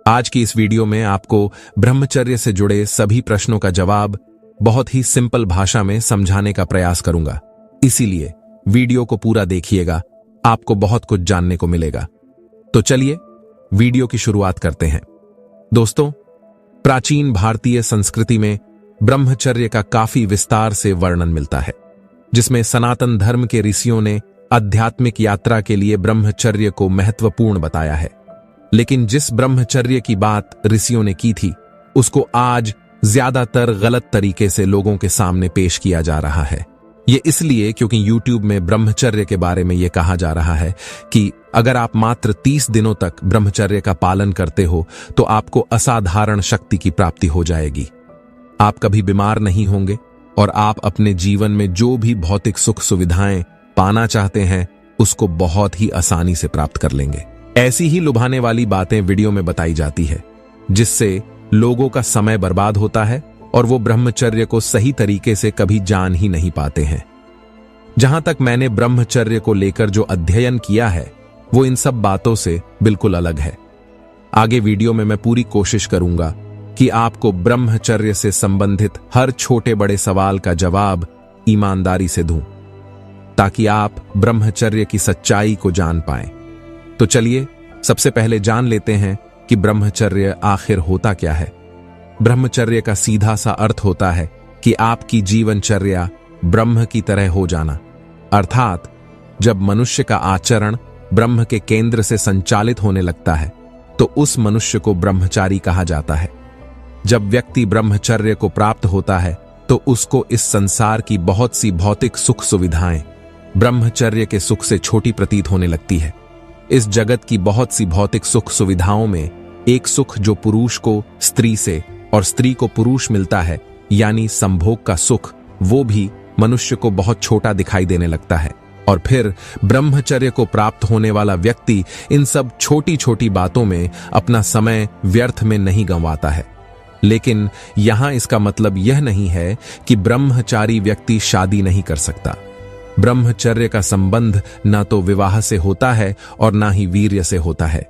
आज की इस वीडियो में आपको ब्रह्मचर्य से जुड़े सभी प्रश्नों का जवाब बहुत ही सिंपल भाषा में समझाने का प्रयास करूंगा। इसीलिए वीडियो को पूरा देखिएगा, आपको बहुत कुछ जानने को मिलेगा। तो चलिए वीडियो की शुरुआत करते हैं। दोस्तों, प्राचीन भारतीय संस्कृति में ब्रह्मचर्य का काफी विस्तार से वर्णन मिलता है, जिसमें सनातन धर्म के ऋषियों ने आध्यात्मिक यात्रा के लिए ब्रह्मचर्य को महत्वपूर्ण बताया है। लेकिन जिस ब्रह्मचर्य की बात ऋषियों ने की थी, उसको आज ज्यादातर गलत तरीके से लोगों के सामने पेश किया जा रहा है। ये इसलिए क्योंकि YouTube में ब्रह्मचर्य के बारे में यह कहा जा रहा है कि अगर आप मात्र 30 दिनों तक ब्रह्मचर्य का पालन करते हो तो आपको असाधारण शक्ति की प्राप्ति हो जाएगी। आप कभी बीमार नहीं होंगे और आप अपने जीवन में जो भी भौतिक सुख सुविधाएं पाना चाहते हैं उसको बहुत ही आसानी से प्राप्त कर लेंगे। ऐसी ही लुभाने वाली बातें वीडियो में बताई जाती है, जिससे लोगों का समय बर्बाद होता है और वो ब्रह्मचर्य को सही तरीके से कभी जान ही नहीं पाते हैं। जहां तक मैंने ब्रह्मचर्य को लेकर जो अध्ययन किया है वो इन सब बातों से बिल्कुल अलग है। आगे वीडियो में मैं पूरी कोशिश करूंगा कि आपको ब्रह्मचर्य से संबंधित हर छोटे बड़े सवाल का जवाब ईमानदारी से दूं, ताकि आप ब्रह्मचर्य की सच्चाई को जान पाएं। तो चलिए सबसे पहले जान लेते हैं कि ब्रह्मचर्य आखिर होता क्या है। ब्रह्मचर्य का सीधा सा अर्थ होता है कि आपकी जीवनचर्या ब्रह्म की तरह हो जाना, अर्थात जब मनुष्य का आचरण ब्रह्म के केंद्र से संचालित होने लगता है तो उस मनुष्य को ब्रह्मचारी कहा जाता है। जब व्यक्ति ब्रह्मचर्य को प्राप्त होता है तो उसको इस संसार की बहुत सी भौतिक सुख सुविधाएं ब्रह्मचर्य के सुख से छोटी प्रतीत होने लगती है। इस जगत की बहुत सी भौतिक सुख सुविधाओं में एक सुख जो पुरुष को स्त्री से और स्त्री को पुरुष मिलता है, यानी संभोग का सुख, वो भी मनुष्य को बहुत छोटा दिखाई देने लगता है। और फिर ब्रह्मचर्य को प्राप्त होने वाला व्यक्ति इन सब छोटी छोटी बातों में अपना समय व्यर्थ में नहीं गंवाता है। लेकिन यहां इसका मतलब यह नहीं है कि ब्रह्मचारी व्यक्ति शादी नहीं कर सकता। ब्रह्मचर्य का संबंध ना तो विवाह से होता है और ना ही वीर्य से होता है।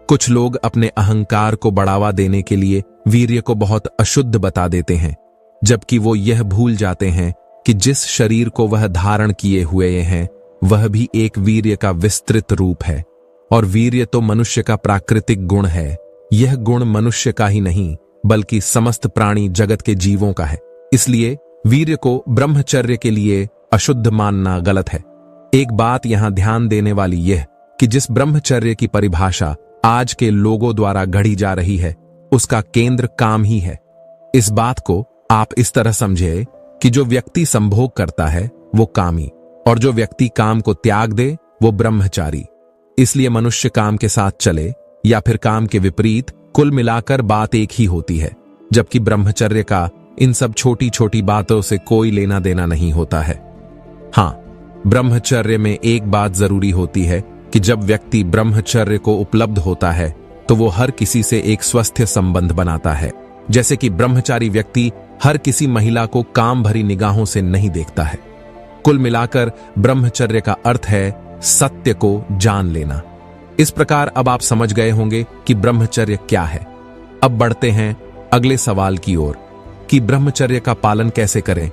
कुछ लोग अपने अहंकार को बढ़ावा देने के लिए वीर्य को बहुत अशुद्ध बता देते हैं, जबकि वो यह भूल जाते हैं कि जिस शरीर को वह धारण किए हुए हैं वह भी एक वीर्य का विस्तृत रूप है। और वीर्य तो मनुष्य का प्राकृतिक गुण है। यह गुण मनुष्य का ही नहीं बल्कि समस्त प्राणी जगत के जीवों का है। इसलिए वीर्य को ब्रह्मचर्य के लिए अशुद्ध मानना गलत है। एक बात यहां ध्यान देने वाली यह कि जिस ब्रह्मचर्य की परिभाषा आज के लोगों द्वारा गढ़ी जा रही है उसका केंद्र काम ही है। इस बात को आप इस तरह समझे कि जो व्यक्ति संभोग करता है वो कामी और जो व्यक्ति काम को त्याग दे वो ब्रह्मचारी। इसलिए मनुष्य काम के साथ चले या फिर काम के विपरीत, कुल मिलाकर बात एक ही होती है। जबकि ब्रह्मचर्य का इन सब छोटी छोटी बातों से कोई लेना देना नहीं होता है। हां, ब्रह्मचर्य में एक बात जरूरी होती है कि जब व्यक्ति ब्रह्मचर्य को उपलब्ध होता है तो वो हर किसी से एक स्वस्थ संबंध बनाता है। जैसे कि ब्रह्मचारी व्यक्ति हर किसी महिला को काम भरी निगाहों से नहीं देखता है। कुल मिलाकर ब्रह्मचर्य का अर्थ है सत्य को जान लेना। इस प्रकार अब आप समझ गए होंगे कि ब्रह्मचर्य क्या है। अब बढ़ते हैं अगले सवाल की ओर कि ब्रह्मचर्य का पालन कैसे करें।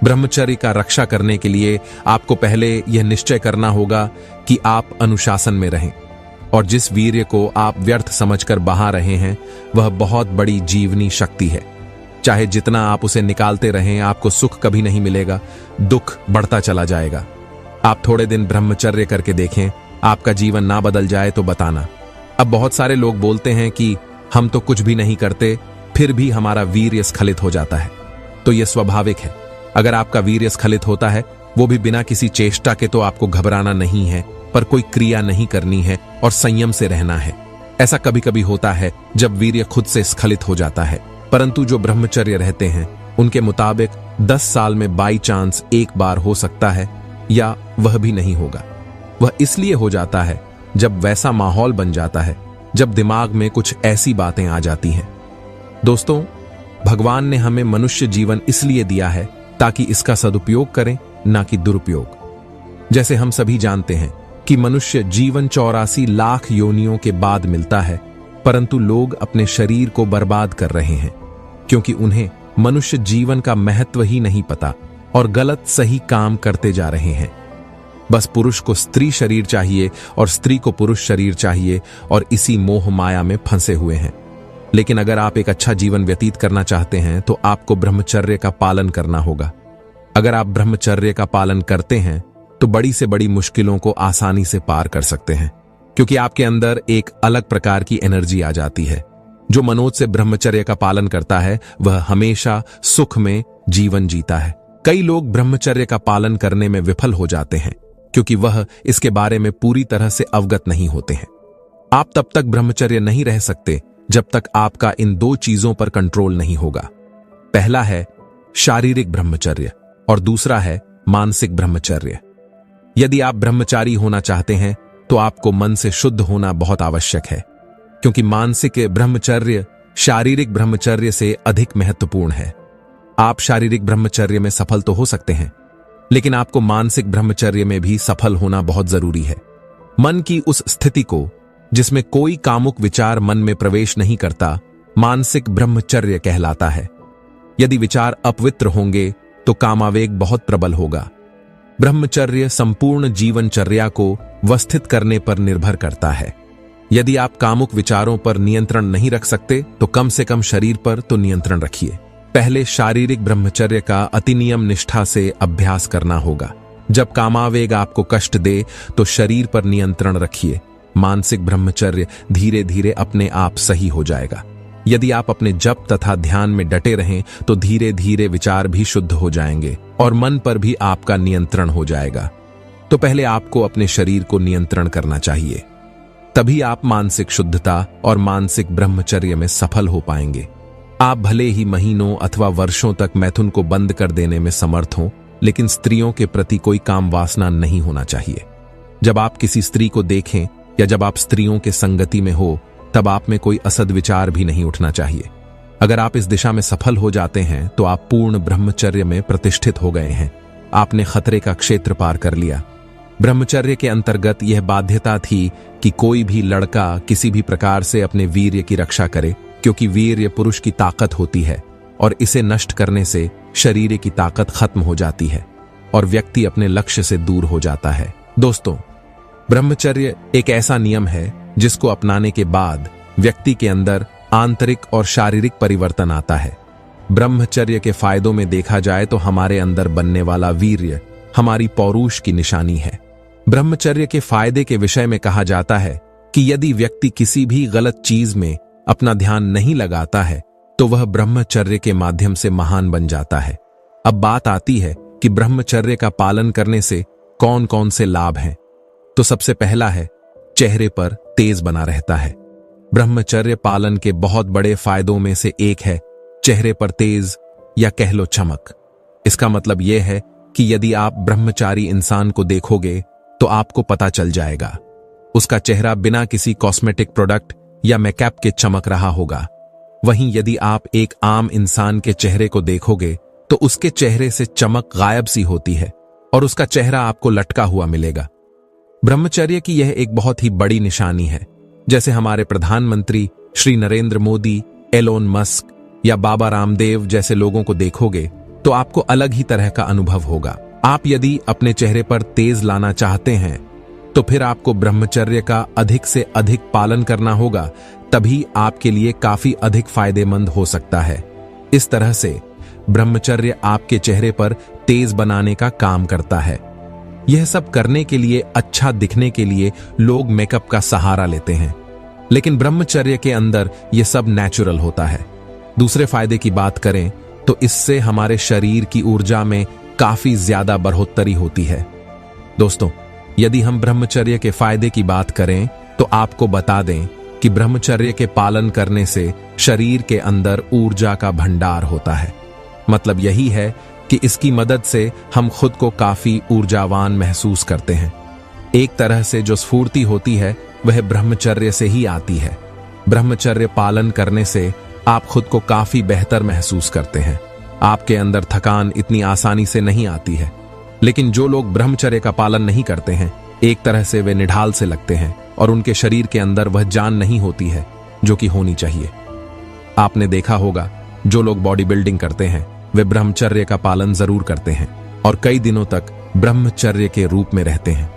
ब्रह्मचर्य का रक्षा करने के लिए आपको पहले यह निश्चय करना होगा कि आप अनुशासन में रहें और जिस वीर्य को आप व्यर्थ समझकर बहा रहे हैं वह बहुत बड़ी जीवनी शक्ति है। चाहे जितना आप उसे निकालते रहें आपको सुख कभी नहीं मिलेगा, दुख बढ़ता चला जाएगा। आप थोड़े दिन ब्रह्मचर्य करके देखें, आपका जीवन ना बदल जाए तो बताना। अब बहुत सारे लोग बोलते हैं कि हम तो कुछ भी नहीं करते फिर भी हमारा वीर्य स्खलित हो जाता है। तो यह स्वाभाविक है। अगर आपका वीर्य स्खलित होता है वो भी बिना किसी चेष्टा के, तो आपको घबराना नहीं है, पर कोई क्रिया नहीं करनी है और संयम से रहना है। ऐसा कभी कभी होता है जब वीर्य खुद से स्खलित हो जाता है, परंतु जो ब्रह्मचर्य रहते हैं उनके मुताबिक 10 साल में बाई चांस एक बार हो सकता है या वह भी नहीं होगा। वह इसलिए हो जाता है जब वैसा माहौल बन जाता है जब दिमाग में कुछ ऐसी बातें आ जाती हैं। दोस्तों, भगवान ने हमें मनुष्य जीवन इसलिए दिया है ताकि इसका सदुपयोग करें, ना कि दुरुपयोग। जैसे हम सभी जानते हैं कि मनुष्य जीवन 84 लाख योनियों के बाद मिलता है, परंतु लोग अपने शरीर को बर्बाद कर रहे हैं क्योंकि उन्हें मनुष्य जीवन का महत्व ही नहीं पता और गलत सही काम करते जा रहे हैं। बस पुरुष को स्त्री शरीर चाहिए और स्त्री को पुरुष शरीर चाहिए और इसी मोह माया में फंसे हुए हैं। लेकिन अगर आप एक अच्छा जीवन व्यतीत करना चाहते हैं तो आपको ब्रह्मचर्य का पालन करना होगा। अगर आप ब्रह्मचर्य का पालन करते हैं तो बड़ी से बड़ी मुश्किलों को आसानी से पार कर सकते हैं, क्योंकि आपके अंदर एक अलग प्रकार की एनर्जी आ जाती है। जो मनोज से ब्रह्मचर्य का पालन करता है वह हमेशा सुख में जीवन जीता है। कई लोग ब्रह्मचर्य का पालन करने में विफल हो जाते हैं क्योंकि वह इसके बारे में पूरी तरह से अवगत नहीं होते हैं। आप तब तक ब्रह्मचर्य नहीं रह सकते जब तक आपका इन दो चीजों पर कंट्रोल नहीं होगा। पहला है शारीरिक ब्रह्मचर्य और दूसरा है मानसिक ब्रह्मचर्य। यदि आप ब्रह्मचारी होना चाहते हैं तो आपको मन से शुद्ध होना बहुत आवश्यक है, क्योंकि मानसिक ब्रह्मचर्य शारीरिक ब्रह्मचर्य से अधिक महत्वपूर्ण है। आप शारीरिक ब्रह्मचर्य में सफल तो हो सकते हैं, लेकिन आपको मानसिक ब्रह्मचर्य में भी सफल होना बहुत जरूरी है। मन की उस स्थिति को जिसमें कोई कामुक विचार मन में प्रवेश नहीं करता मानसिक ब्रह्मचर्य कहलाता है। यदि विचार अपवित्र होंगे तो कामावेग बहुत प्रबल होगा। ब्रह्मचर्य संपूर्ण जीवनचर्या को व्यवस्थित करने पर निर्भर करता है। यदि आप कामुक विचारों पर नियंत्रण नहीं रख सकते तो कम से कम शरीर पर तो नियंत्रण रखिए। पहले शारीरिक ब्रह्मचर्य का अति नियम निष्ठा से अभ्यास करना होगा। जब कामावेग आपको कष्ट दे तो शरीर पर नियंत्रण रखिए। मानसिक ब्रह्मचर्य धीरे धीरे अपने आप सही हो जाएगा। यदि आप अपने जप तथा ध्यान में डटे रहें तो धीरे धीरे विचार भी शुद्ध हो जाएंगे और मन पर भी आपका नियंत्रण हो जाएगा। तो पहले आपको अपने शरीर को नियंत्रण करना चाहिए, तभी आप मानसिक शुद्धता और मानसिक ब्रह्मचर्य में सफल हो पाएंगे। आप भले ही महीनों अथवा वर्षों तक मैथुन को बंद कर देने में समर्थ हों, लेकिन स्त्रियों के प्रति कोई काम वासना नहीं होना चाहिए। जब आप किसी स्त्री को देखें या जब आप स्त्रियों के संगति में हो तब आप में कोई असद विचार भी नहीं उठना चाहिए। अगर आप इस दिशा में सफल हो जाते हैं तो आप पूर्ण ब्रह्मचर्य में प्रतिष्ठित हो गए हैं। आपने खतरे का क्षेत्र पार कर लिया। ब्रह्मचर्य के अंतर्गत यह बाध्यता थी कि कोई भी लड़का किसी भी प्रकार से अपने वीर्य की रक्षा करे, क्योंकि वीर्य पुरुष की ताकत होती है और इसे नष्ट करने से शरीर की ताकत खत्म हो जाती है और व्यक्ति अपने लक्ष्य से दूर हो जाता है। दोस्तों, ब्रह्मचर्य एक ऐसा नियम है जिसको अपनाने के बाद व्यक्ति के अंदर आंतरिक और शारीरिक परिवर्तन आता है। ब्रह्मचर्य के फायदों में देखा जाए तो हमारे अंदर बनने वाला वीर्य हमारी पौरुष की निशानी है। ब्रह्मचर्य के फायदे के विषय में कहा जाता है कि यदि व्यक्ति किसी भी गलत चीज में अपना ध्यान नहीं लगाता है तो वह ब्रह्मचर्य के माध्यम से महान बन जाता है। अब बात आती है कि ब्रह्मचर्य का पालन करने से कौन कौन से लाभ हैं। तो सबसे पहला है, चेहरे पर तेज बना रहता है। ब्रह्मचर्य पालन के बहुत बड़े फायदों में से एक है चेहरे पर तेज या कह लो चमक। इसका मतलब यह है कि यदि आप ब्रह्मचारी इंसान को देखोगे तो आपको पता चल जाएगा उसका चेहरा बिना किसी कॉस्मेटिक प्रोडक्ट या मेकअप के चमक रहा होगा। वहीं यदि आप एक आम इंसान के चेहरे को देखोगे तो उसके चेहरे से चमक गायब सी होती है और उसका चेहरा आपको लटका हुआ मिलेगा। ब्रह्मचर्य की यह एक बहुत ही बड़ी निशानी है। जैसे हमारे प्रधानमंत्री श्री नरेंद्र मोदी, एलोन मस्क या बाबा रामदेव जैसे लोगों को देखोगे तो आपको अलग ही तरह का अनुभव होगा। आप यदि अपने चेहरे पर तेज लाना चाहते हैं तो फिर आपको ब्रह्मचर्य का अधिक से अधिक पालन करना होगा, तभी आपके लिए काफी अधिक फायदेमंद हो सकता है। इस तरह से ब्रह्मचर्य आपके चेहरे पर तेज बनाने का काम करता है। यह सब करने के लिए, अच्छा दिखने के लिए लोग मेकअप का सहारा लेते हैं, लेकिन ब्रह्मचर्य के अंदर यह सब नेचुरल होता है। दूसरे फायदे की बात करें तो इससे हमारे शरीर की ऊर्जा में काफी ज्यादा बढ़ोतरी होती है। दोस्तों, यदि हम ब्रह्मचर्य के फायदे की बात करें तो आपको बता दें कि ब्रह्मचर्य के पालन करने से शरीर के अंदर ऊर्जा का भंडार होता है। मतलब यही है कि इसकी मदद से हम खुद को काफी ऊर्जावान महसूस करते हैं। एक तरह से जो स्फूर्ति होती है वह ब्रह्मचर्य से ही आती है। ब्रह्मचर्य पालन करने से आप खुद को काफी बेहतर महसूस करते हैं। आपके अंदर थकान इतनी आसानी से नहीं आती है। लेकिन जो लोग ब्रह्मचर्य का पालन नहीं करते हैं, एक तरह से वे निढाल से लगते हैं और उनके शरीर के अंदर वह जान नहीं होती है। जो कि होनी चाहिए। आपने देखा होगा जो लोग बॉडी बिल्डिंग करते हैं वे ब्रह्मचर्य का पालन जरूर करते हैं और कई दिनों तक ब्रह्मचर्य के रूप में रहते हैं।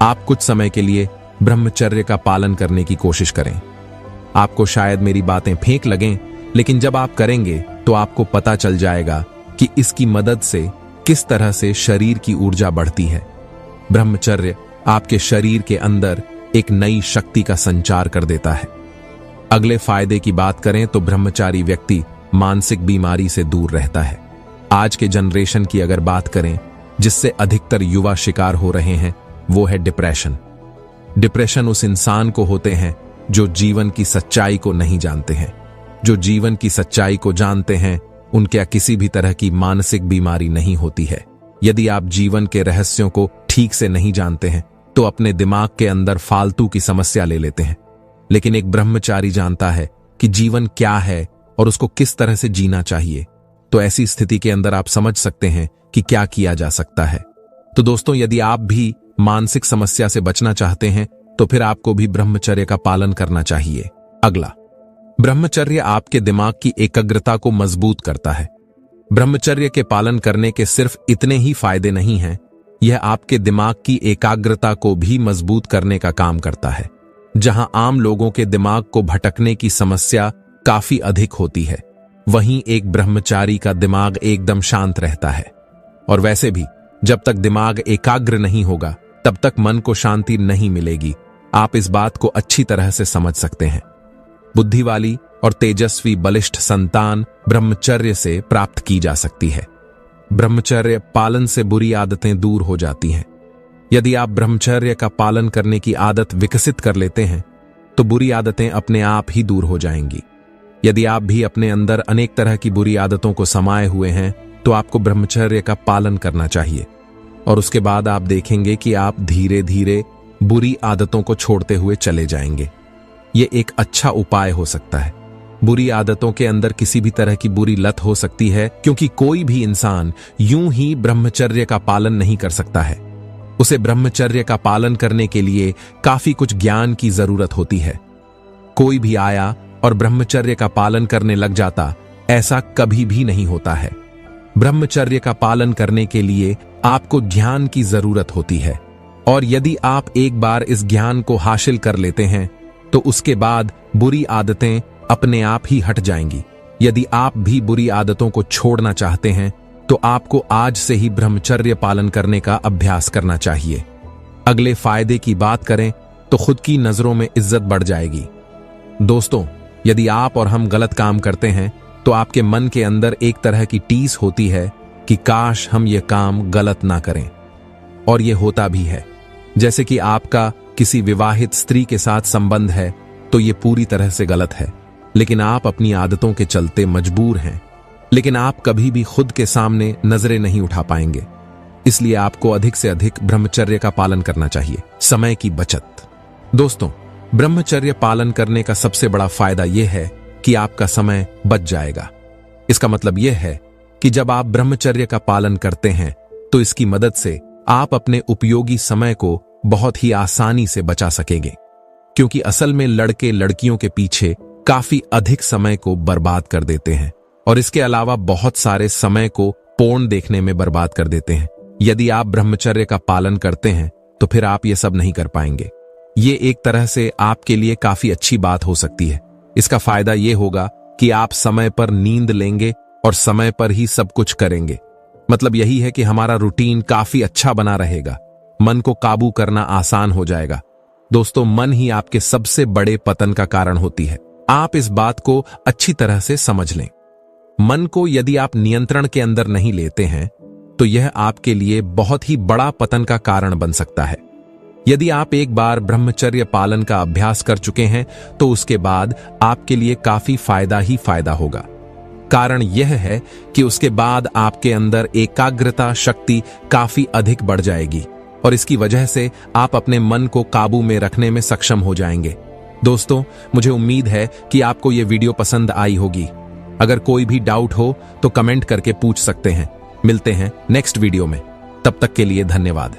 आप कुछ समय के लिए ब्रह्मचर्य का पालन करने की कोशिश करें। आपको शायद मेरी बातें फेंक लगें, लेकिन जब आप करेंगे तो आपको पता चल जाएगा कि इसकी मदद से किस तरह से शरीर की ऊर्जा बढ़ती है। ब्रह्मचर्य आपके शरीर के अंदर एक नई शक्ति का संचार कर देता है। अगले फायदे की बात करें तो ब्रह्मचारी व्यक्ति मानसिक बीमारी से दूर रहता है। आज के जनरेशन की अगर बात करें जिससे अधिकतर युवा शिकार हो रहे हैं वो है डिप्रेशन। डिप्रेशन उस इंसान को होते हैं जो जीवन की सच्चाई को नहीं जानते हैं। जो जीवन की सच्चाई को जानते हैं उनके किसी भी तरह की मानसिक बीमारी नहीं होती है। यदि आप जीवन के रहस्यों को ठीक से नहीं जानते हैं तो अपने दिमाग के अंदर फालतू की समस्या ले लेते हैं, लेकिन एक ब्रह्मचारी जानता है कि जीवन क्या है और उसको किस तरह से जीना चाहिए। तो ऐसी स्थिति के अंदर आप समझ सकते हैं कि क्या किया जा सकता है। तो दोस्तों, यदि आप भी मानसिक समस्या से बचना चाहते हैं तो फिर आपको भी ब्रह्मचर्य का पालन करना चाहिए। अगला, ब्रह्मचर्य आपके दिमाग की एकाग्रता को मजबूत करता है। ब्रह्मचर्य के पालन करने के सिर्फ इतने ही फायदे नहीं हैं, यह आपके दिमाग की एकाग्रता को भी मजबूत करने का काम करता है। जहां आम लोगों के दिमाग को भटकने की समस्या काफी अधिक होती है, वहीं एक ब्रह्मचारी का दिमाग एकदम शांत रहता है। और वैसे भी जब तक दिमाग एकाग्र नहीं होगा तब तक मन को शांति नहीं मिलेगी। आप इस बात को अच्छी तरह से समझ सकते हैं। बुद्धि वाली और तेजस्वी बलिष्ठ संतान ब्रह्मचर्य से प्राप्त की जा सकती है। ब्रह्मचर्य पालन से बुरी आदतें दूर हो जाती हैं। यदि आप ब्रह्मचर्य का पालन करने की आदत विकसित कर लेते हैं तो बुरी आदतें अपने आप ही दूर हो जाएंगी। यदि आप भी अपने अंदर अनेक तरह की बुरी आदतों को समाये हुए हैं तो आपको ब्रह्मचर्य का पालन करना चाहिए और उसके बाद आप देखेंगे कि आप धीरे धीरे बुरी आदतों को छोड़ते हुए चले जाएंगे। ये एक अच्छा उपाय हो सकता है। बुरी आदतों के अंदर किसी भी तरह की बुरी लत हो सकती है, क्योंकि कोई भी इंसान यूं ही ब्रह्मचर्य का पालन नहीं कर सकता है। उसे ब्रह्मचर्य का पालन करने के लिए काफी कुछ ज्ञान की जरूरत होती है। कोई भी आया और ब्रह्मचर्य का पालन करने लग जाता, ऐसा कभी भी नहीं होता है। ब्रह्मचर्य का पालन करने के लिए आपको ध्यान की जरूरत होती है, और यदि आप एक बार इस ज्ञान को हासिल कर लेते हैं तो उसके बाद बुरी आदतें अपने आप ही हट जाएंगी। यदि आप भी बुरी आदतों को छोड़ना चाहते हैं तो आपको आज से ही ब्रह्मचर्य पालन करने का अभ्यास करना चाहिए। अगले फायदे की बात करें तो खुद की नजरों में इज्जत बढ़ जाएगी। दोस्तों, यदि आप और हम गलत काम करते हैं तो आपके मन के अंदर एक तरह की टीस होती है कि काश हम ये काम गलत ना करें, और ये होता भी है। जैसे कि आपका किसी विवाहित स्त्री के साथ संबंध है तो ये पूरी तरह से गलत है, लेकिन आप अपनी आदतों के चलते मजबूर हैं। लेकिन आप कभी भी खुद के सामने नजरें नहीं उठा पाएंगे, इसलिए आपको अधिक से अधिक ब्रह्मचर्य का पालन करना चाहिए। समय की बचत। दोस्तों, ब्रह्मचर्य पालन करने का सबसे बड़ा फायदा यह है कि आपका समय बच जाएगा। इसका मतलब यह है कि जब आप ब्रह्मचर्य का पालन करते हैं तो इसकी मदद से आप अपने उपयोगी समय को बहुत ही आसानी से बचा सकेंगे, क्योंकि असल में लड़के लड़कियों के पीछे काफी अधिक समय को बर्बाद कर देते हैं और इसके अलावा बहुत सारे समय को पोर्न देखने में बर्बाद कर देते हैं। यदि आप ब्रह्मचर्य का पालन करते हैं तो फिर आप ये सब नहीं कर पाएंगे। ये एक तरह से आपके लिए काफी अच्छी बात हो सकती है। इसका फायदा ये होगा कि आप समय पर नींद लेंगे और समय पर ही सब कुछ करेंगे। मतलब यही है कि हमारा रूटीन काफी अच्छा बना रहेगा। मन को काबू करना आसान हो जाएगा। दोस्तों, मन ही आपके सबसे बड़े पतन का कारण होती है। आप इस बात को अच्छी तरह से समझ लें। मन को यदि आप नियंत्रण के अंदर नहीं लेते हैं तो यह आपके लिए बहुत ही बड़ा पतन का कारण बन सकता है। यदि आप एक बार ब्रह्मचर्य पालन का अभ्यास कर चुके हैं तो उसके बाद आपके लिए काफी फायदा ही फायदा होगा। कारण यह है कि उसके बाद आपके अंदर एकाग्रता शक्ति काफी अधिक बढ़ जाएगी और इसकी वजह से आप अपने मन को काबू में रखने में सक्षम हो जाएंगे। दोस्तों, मुझे उम्मीद है कि आपको यह वीडियो पसंद आई होगी। अगर कोई भी डाउट हो तो कमेंट करके पूछ सकते हैं। मिलते हैं नेक्स्ट वीडियो में। तब तक के लिए धन्यवाद।